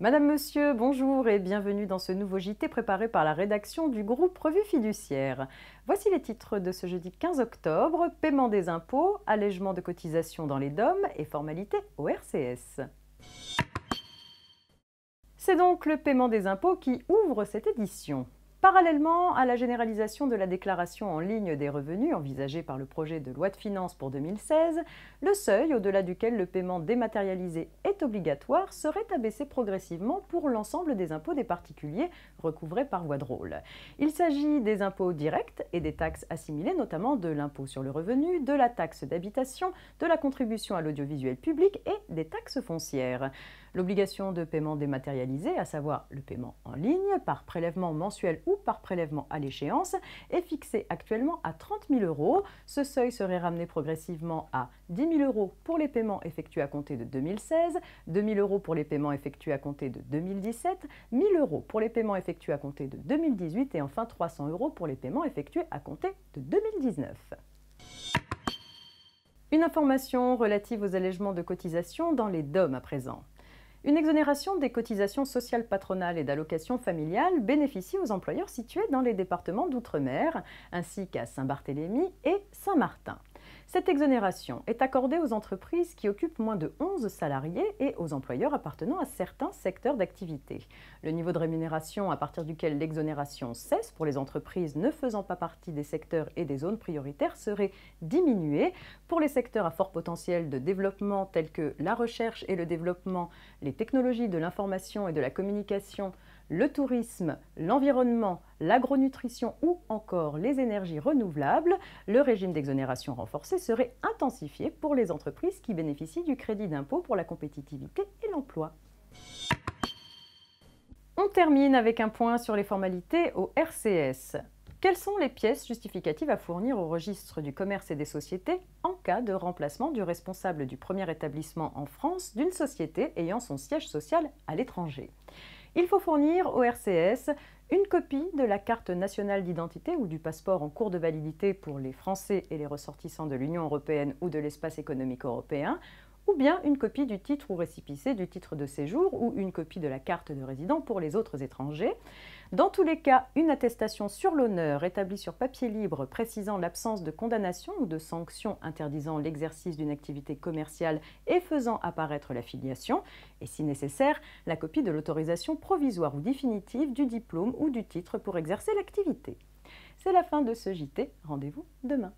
Madame, Monsieur, bonjour et bienvenue dans ce nouveau JT préparé par la rédaction du groupe Revue Fiduciaire. Voici les titres de ce jeudi 15 octobre, paiement des impôts, allègement de cotisations dans les DOM et formalités au RCS. C'est donc le paiement des impôts qui ouvre cette édition. Parallèlement à la généralisation de la déclaration en ligne des revenus envisagée par le projet de loi de finances pour 2016, le seuil au-delà duquel le paiement dématérialisé est obligatoire serait abaissé progressivement pour l'ensemble des impôts des particuliers recouvrés par voie de rôle. Il s'agit des impôts directs et des taxes assimilées, notamment de l'impôt sur le revenu, de la taxe d'habitation, de la contribution à l'audiovisuel public et des taxes foncières. L'obligation de paiement dématérialisé, à savoir le paiement en ligne, par prélèvement mensuel ou par prélèvement à l'échéance, est fixée actuellement à 30 000 €. Ce seuil serait ramené progressivement à 10 000 € pour les paiements effectués à compter de 2016, 2 000 € pour les paiements effectués à compter de 2017, 1 000 € pour les paiements effectués à compter de 2018 et enfin 300 € pour les paiements effectués à compter de 2019. Une information relative aux allègements de cotisations dans les DOM à présent. Une exonération des cotisations sociales patronales et d'allocations familiales bénéficie aux employeurs situés dans les départements d'outre-mer, ainsi qu'à Saint-Barthélemy et Saint-Martin. Cette exonération est accordée aux entreprises qui occupent moins de 11 salariés et aux employeurs appartenant à certains secteurs d'activité. Le niveau de rémunération à partir duquel l'exonération cesse pour les entreprises ne faisant pas partie des secteurs et des zones prioritaires serait diminué. Pour les secteurs à fort potentiel de développement tels que la recherche et le développement, les technologies de l'information et de la communication, le tourisme, l'environnement, l'agronutrition ou encore les énergies renouvelables, le régime d'exonération renforcé serait intensifié pour les entreprises qui bénéficient du crédit d'impôt pour la compétitivité et l'emploi. On termine avec un point sur les formalités au RCS. Quelles sont les pièces justificatives à fournir au registre du commerce et des sociétés en cas de remplacement du responsable du premier établissement en France d'une société ayant son siège social à l'étranger? Il faut fournir au RCS une copie de la carte nationale d'identité ou du passeport en cours de validité pour les Français et les ressortissants de l'Union européenne ou de l'espace économique européen, ou bien une copie du titre ou récépissé du titre de séjour ou une copie de la carte de résident pour les autres étrangers. Dans tous les cas, une attestation sur l'honneur établie sur papier libre précisant l'absence de condamnation ou de sanction interdisant l'exercice d'une activité commerciale et faisant apparaître la filiation, et si nécessaire, la copie de l'autorisation provisoire ou définitive du diplôme ou du titre pour exercer l'activité. C'est la fin de ce JT, rendez-vous demain.